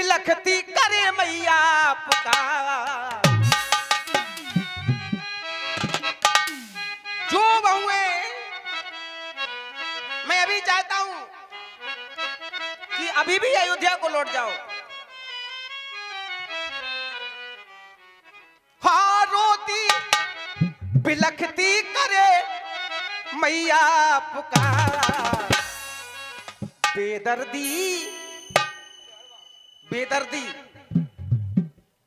बिलखती करे मैया पुकार। जो बहुएं, मैं अभी चाहता हूं कि अभी भी अयोध्या को लौट जाओ। हाँ, रोती बिलखती करे मैया पुकार। बेदर्दी बेदर्दी,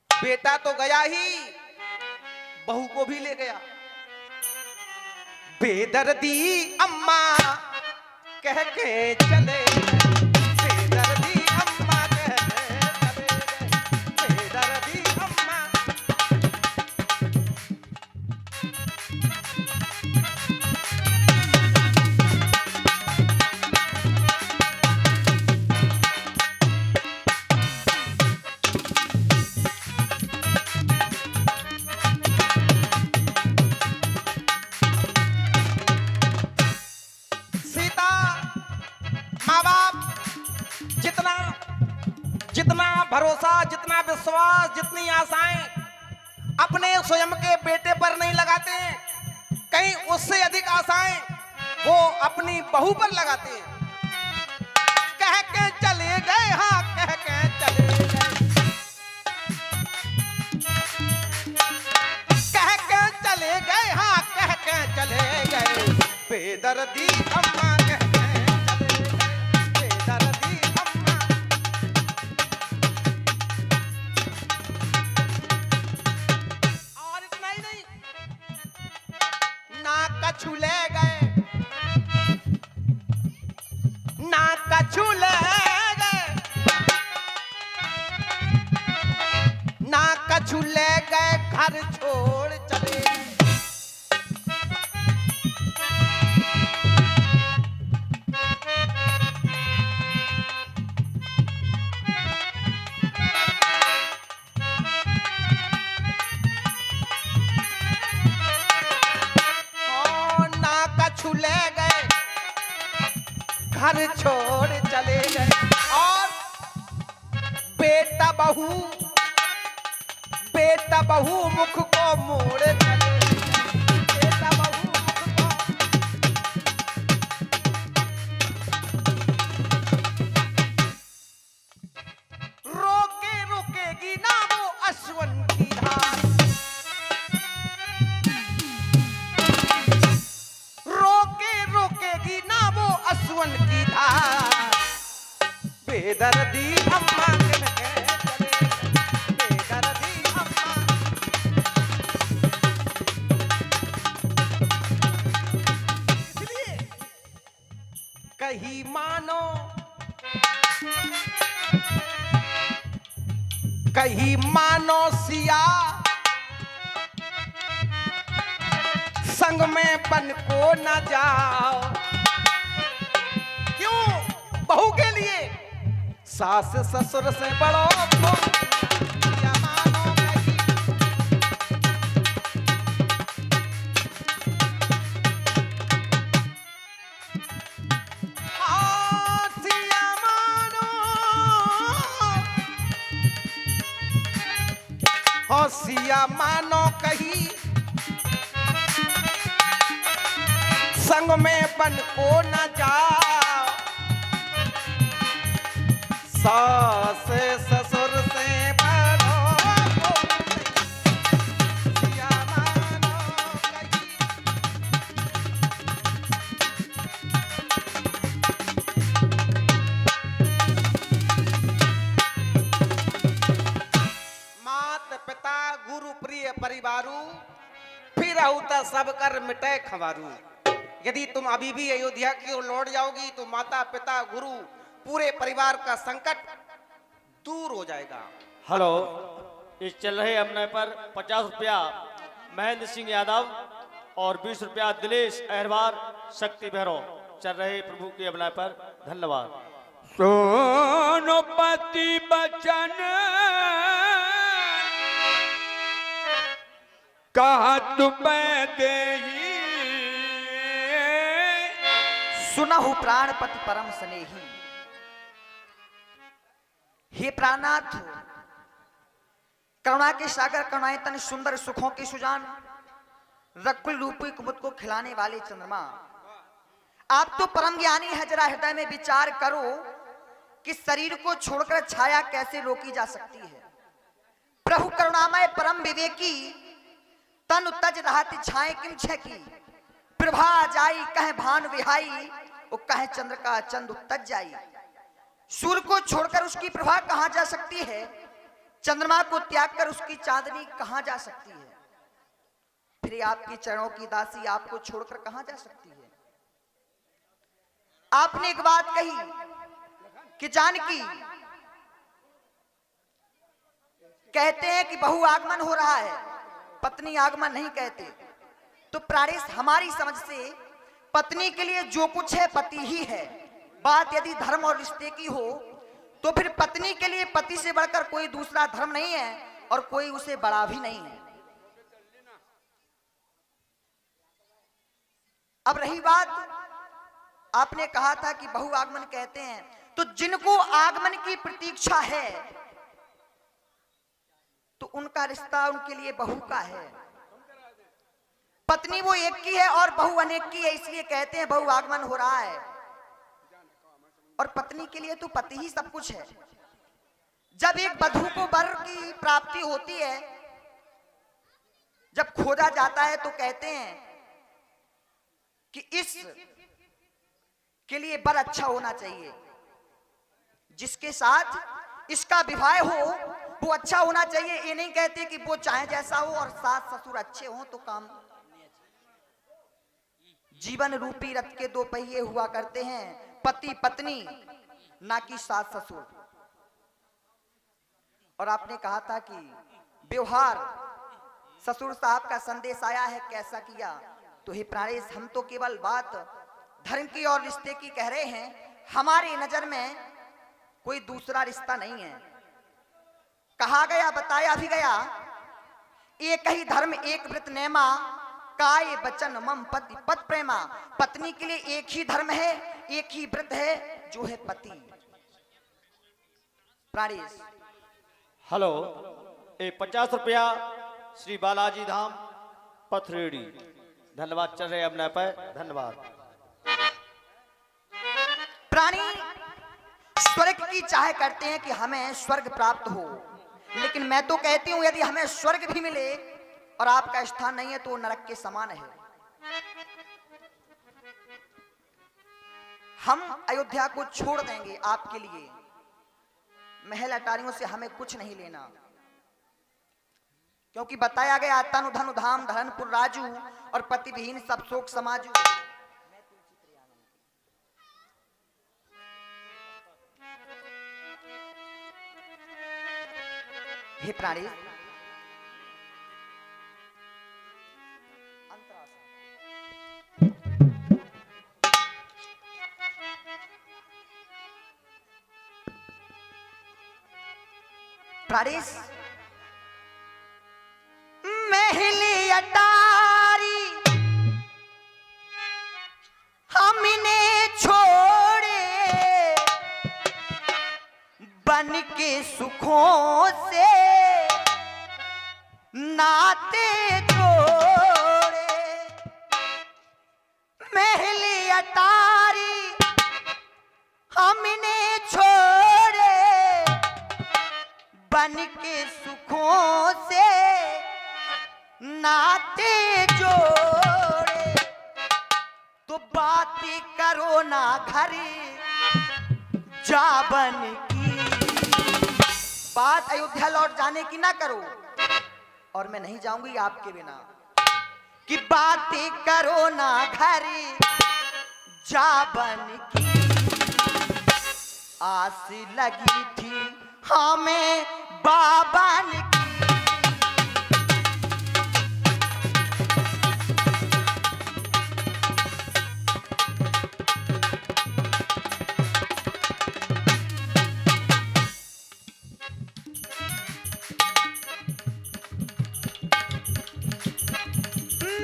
बेटा तो गया ही, बहू को भी ले गया। बेदर्दी अम्मा कह के चले, बेदर्दी अम्मा कह के चले, बेदर्दी अम्मा। जितना भरोसा, जितना विश्वास, जितनी आशाएं अपने स्वयं के बेटे पर नहीं लगाते, कहीं उससे अधिक आशाएं वो अपनी बहू पर लगाते हैं। कह के चले गए, हाँ कह के चले गए, कह के चले गए, हाँ कह के चले गए। बेदर्दी अम्मा कह के चले गए, बेदर्दी अम्मा। और इतना ही नहीं, ना कछु ले गए, ना कछु ले गए, ना कछु ले गए, घर छोड़ चले गए। घर छोड़ चले गए। और बेटा बहू मुख को मोड़ चले गए, बेटा बहू मुख को। रुकेगी ना वो अश्वन की धार, रोकेगी ना वो अश्वन की धार। बेदर्दी अम्मा कह के चले, बेदर्दी अम्मा। इसलिए कहीं मानो, कहीं मानो सिया संग में बन को न जाओ। क्यों? बहू के लिए सास ससुर से बड़ो को सिया मानो कहीं। हाँ, सिया मानो, हाँ सिया मानो कहीं, संग में बन को न जा। सास ससुर से बड़ो को सिया मानो कहीं। मात पिता गुरु प्रिय परिवारू, फिर त सब कर मिटे खवारू। यदि तुम अभी भी अयोध्या की ओर लौट जाओगी तो माता पिता गुरु पूरे परिवार का संकट दूर हो जाएगा। हेलो, इस चल रहे अमने पर 50 रुपया महेंद्र सिंह यादव और 20 रुपया दिलेश अहरवार शक्ति भैरव चल रहे प्रभु के अमने पर। धन्यवाद। सोनपति बचन कहा तुम्हें देही, सुनहु प्राणपति परम स्नेही। हे प्राणनाथ, करुणा के सागर, करुणायतन, सुंदर सुखों की सुजान, रकुल रूपी कुमुद को खिलाने वाले चंद्रमा, आप तो परम ज्ञानी है। जरा हृदय में विचार करो कि शरीर को छोड़कर छाया कैसे रोकी जा सकती है। प्रभु करुणामय परम विवेकी, तन तज रहत छाए किम छकी, प्रभा जाई कह भान विहाई, वो कहे चंद्र का चंद उत्तज जाई। सूर्य को छोड़कर उसकी प्रभा कहां जा सकती है, चंद्रमा को त्याग कर उसकी चांदनी कहां जा सकती है, फिर आपके चरणों की दासी आपको छोड़कर कहां जा सकती है। आपने एक बात कही कि जानकी, कहते हैं कि बहु आगमन हो रहा है, पत्नी आगमन नहीं कहते। तो प्राणेश, हमारी समझ से पत्नी के लिए जो कुछ है पति ही है। बात यदि धर्म और रिश्ते की हो तो फिर पत्नी के लिए पति से बढ़कर कोई दूसरा धर्म नहीं है और कोई उसे बड़ा भी नहीं है। अब रही बात, आपने कहा था कि बहु आगमन कहते हैं, तो जिनको आगमन की प्रतीक्षा है तो उनका रिश्ता उनके लिए बहू का है। पत्नी वो एक की है और बहू अनेक की है, इसलिए कहते हैं बहु आगमन हो रहा है। और पत्नी के लिए तो पति ही सब कुछ है। जब एक वधू को वर की प्राप्ति होती है, जब खोजा जाता है, तो कहते हैं कि इस के लिए वर अच्छा होना चाहिए, जिसके साथ इसका विवाह हो वो अच्छा होना चाहिए। ये नहीं कहते कि वो चाहे जैसा हो और सास ससुर अच्छे हो तो काम। जीवन रूपी रथ के दो पहिए हुआ करते हैं, पति पत्नी, ना कि सास ससुर। और आपने कहा था कि व्यवहार ससुर साहब का संदेश आया है, कैसा किया। तो हे प्राणेश, हम तो केवल बात धर्म की और रिश्ते की कह रहे हैं। हमारी नजर में कोई दूसरा रिश्ता नहीं है। कहा गया, बताया भी गया, एक ही धर्म एक व्रत नेमा, काय बचन मम पति पत प्रेमा। पत्नी के लिए एक ही धर्म है, एक ही व्रत है, जो है पति। प्राणेश, हेलो, ये 50 रुपया श्री बालाजी धाम पथरेड़ी, धन्यवाद। चल रहे अपने पर, धन्यवाद। प्राणी स्वर्ग की चाह करते हैं कि हमें स्वर्ग प्राप्त हो, लेकिन मैं तो कहती हूं यदि हमें स्वर्ग भी मिले और आपका स्थान नहीं है तो नरक के समान है। हम अयोध्या को छोड़ देंगे आपके लिए, महल अटारियों से हमें कुछ नहीं लेना, क्योंकि बताया गया तनु धनु धाम धरनपुर राजू और पति विहीन सब शोक समाजू। हे प्राणी, प्राणेश, महली अटारी हमने छोड़े, बन के सुखों से नाते जोड़े। महली अटारी हमने छोड़े, बन के सुखों से नाते जोड़े। तो बात करो ना घर जाबन की, बात अयोध्या लौट जाने की ना करो, और मैं नहीं जाऊंगी आपके बिना। कि बातें करो ना घर जाबन की, आस लगी थी हमें बाबन की।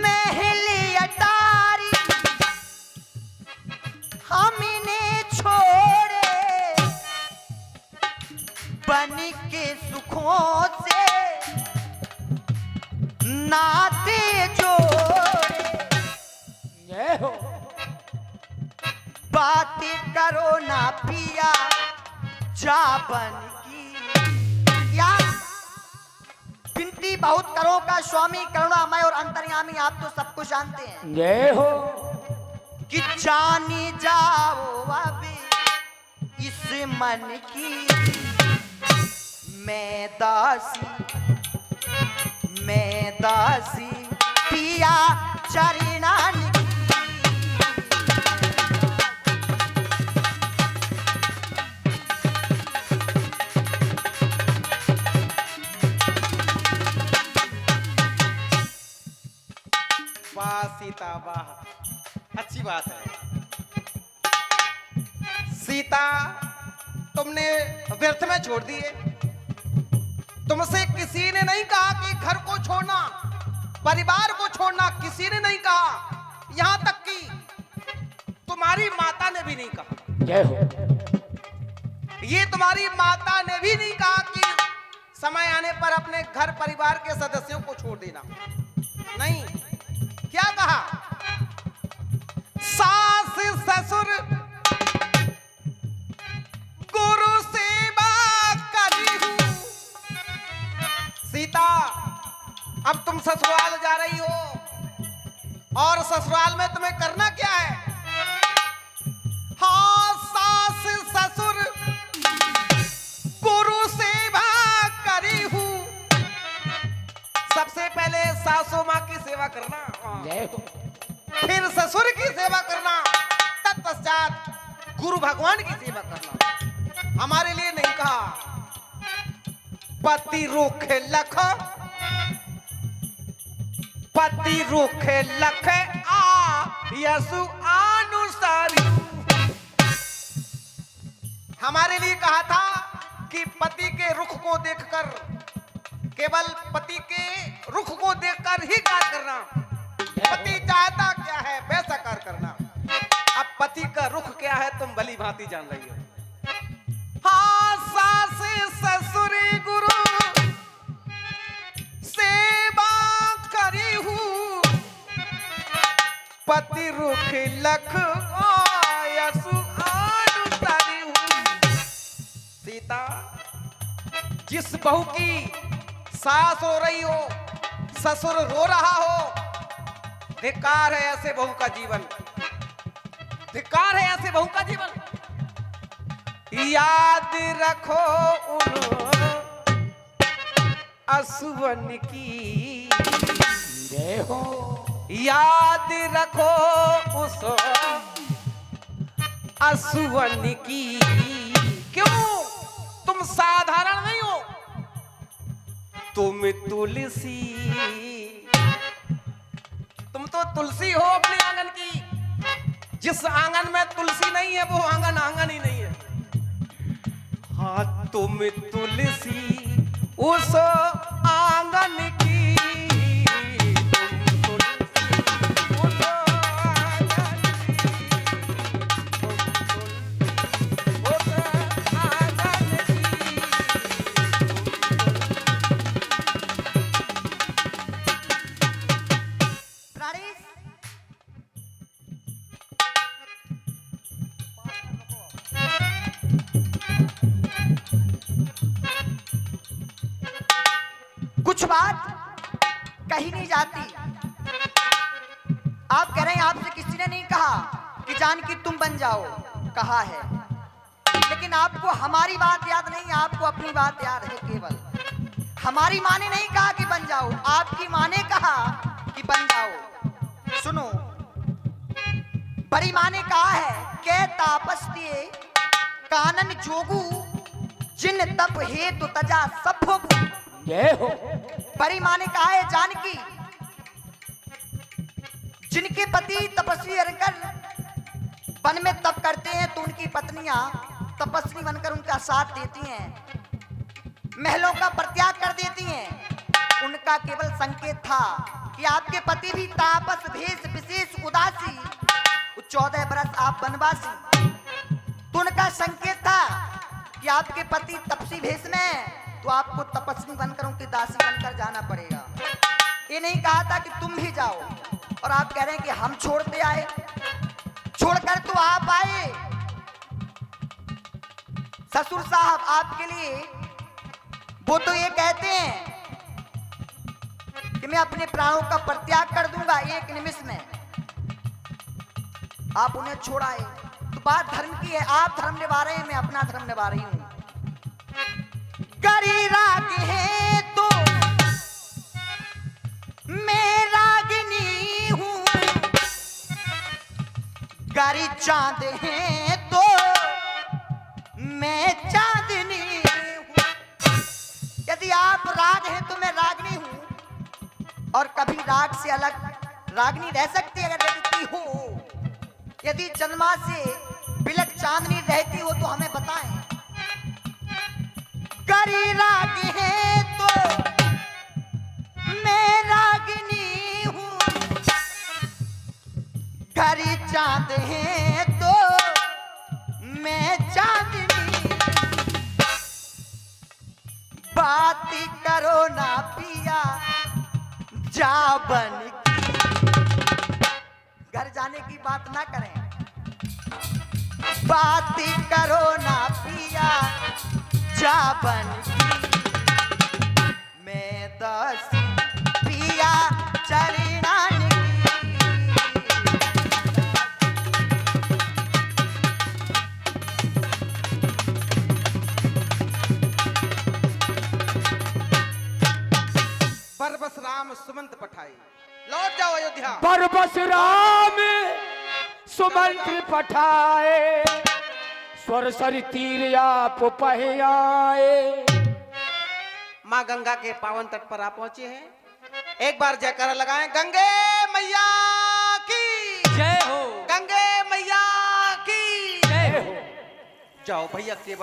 महली अटारी हमने छोड़े, के सुखों से नाते जोड़े, जय हो। बातें करो ना पिया जाबन की। या विनती बहुत करो का स्वामी करुणामय और अंतर्यामी आप तो सब कुछ जानते हैं जय हो। कि जानी जाओ अभी इस मन की। मैं दासी पिया चरणान की। वाह सीता वाह, अच्छी बात है। सीता तुमने व्यर्थ में छोड़ दिए। तुमसे किसी ने नहीं कहा कि घर को छोड़ना, परिवार को छोड़ना, किसी ने नहीं कहा। यहां तक कि तुम्हारी माता ने भी नहीं कहा। जय हो। ये तुम्हारी माता ने भी नहीं कहा कि समय आने पर अपने घर परिवार के सदस्यों को छोड़ देना। नहीं, क्या कहा? सास ससुर गुरु सेवा करी हूं। सीता, अब तुम ससुराल जा रही हो और ससुराल में तुम्हें करना क्या है? हाँ, सास ससुर गुरु सेवा करी हूं। सबसे पहले सासू माँ की सेवा करना, जय हो। फिर ससुर की सेवा करना, तत्पश्चात गुरु भगवान की सेवा करना। हमारे लिए नहीं कहा। पति रूखे लख, पति रूखे लख आ यसु अनुसारी। हमारे लिए कहा था कि पति के रुख को देखकर, केवल पति के रुख को देखकर ही कार्य करना। पति चाहता क्या है वैसा कार्य करना। अब पति का रुख क्या है तुम भली भांति जान रही हो। हाँ, सास ससुर गुरु सेवा करी हूँ। पति रुख लख यसु अनुसारी हूँ। सीता, जिस बहू की सास हो रही हो, ससुर रो रहा हो, धिक्कार है ऐसे बहू का जीवन, धिक्कार है ऐसे बहू का जीवन। याद रखो उन असुवन की। जय हो। याद रखो उस असुवन की। क्यों? तुम साधारण नहीं हो, तुम तुलसी, तुम तो तुलसी हो अपने आंगन की। जिस आंगन में तुलसी नहीं है वो आंगन आंगन ही नहीं है। हाँ, तुम तुलसी उस आंगन की। तुम तुलसी उस आंगन की। तुम तुलसी उस आंगन की। प्राणेश, कुछ बात कही नहीं जाती। आप कह रहे हैं आपसे किसी ने नहीं कहा कि जानकी तुम बन जाओ, कहा है, लेकिन आपको हमारी बात याद नहीं, आपको अपनी बात याद है केवल। हमारी माँ ने नहीं कहा कि बन जाओ, आपकी माँ ने कहा कि बन जाओ। सुनो, बड़ी माँ ने कहा है के तापस दिए कानन जोगू, जिन तप हेतु तजा सब भोगू। जय हो। बड़ी माँ ने कहा है जानकी, जिनके पति तपस्वी रहकर वन में तप करते हैं तो उनकी पत्नियां तपस्वी बनकर उनका साथ देती हैं, महलों का परित्याग कर देती हैं। उनका केवल संकेत था कि आपके पति भी तापस भेष विशेष उदासी, 14 बरस आप वनवासी। तो उनका संकेत था कि आपके पति तपसी भेष में है, तो आपको तपस्वी बनकर उनकी दासी बनकर जाना पड़ेगा। ये नहीं कहा था कि तुम भी जाओ, और आप कह रहे हैं कि हम छोड़ते आए, छोड़कर तो आप आए। ससुर साहब आपके लिए वो तो ये कहते हैं कि मैं अपने प्राणों का परित्याग कर दूंगा एक निमिष में, आप उन्हें छोड़ाए। तो बात धर्म की है, आप धर्म निभा रहे हैं, मैं अपना धर्म निभा रही हूं। गरी राग है तो मैं रागिनी हूं, गरी चांद है तो मैं चांदनी हूं। यदि आप राग हैं तो मैं रागनी हूं, और कभी राग से अलग रागनी रह सकती है अगर रहती हो। यदि चंद्रमा से बिलक चांदनी रहती हो तो हमें बताएं। गरी राग है तो मैं रागिनी हूं, गरी चांद है तो मैं चांदनी। बात करो ना पिया जा बन की, घर जाने की बात ना करें। बात करो ना पिया जा बन की, मैं दासी पिया चरणान की। बरबस राम सुमंत पठाई, लौट जाओ अयोध्या। बरबस राम सुमंत्र पठाए, स्वर सर तीर आप पहयाए। माँ गंगा के पावन तट पर आप पहुंचे हैं। एक बार जयकारा लगाएं, गंगे मैया की जय हो, गंगे मैया की जय हो। जाओ भैया के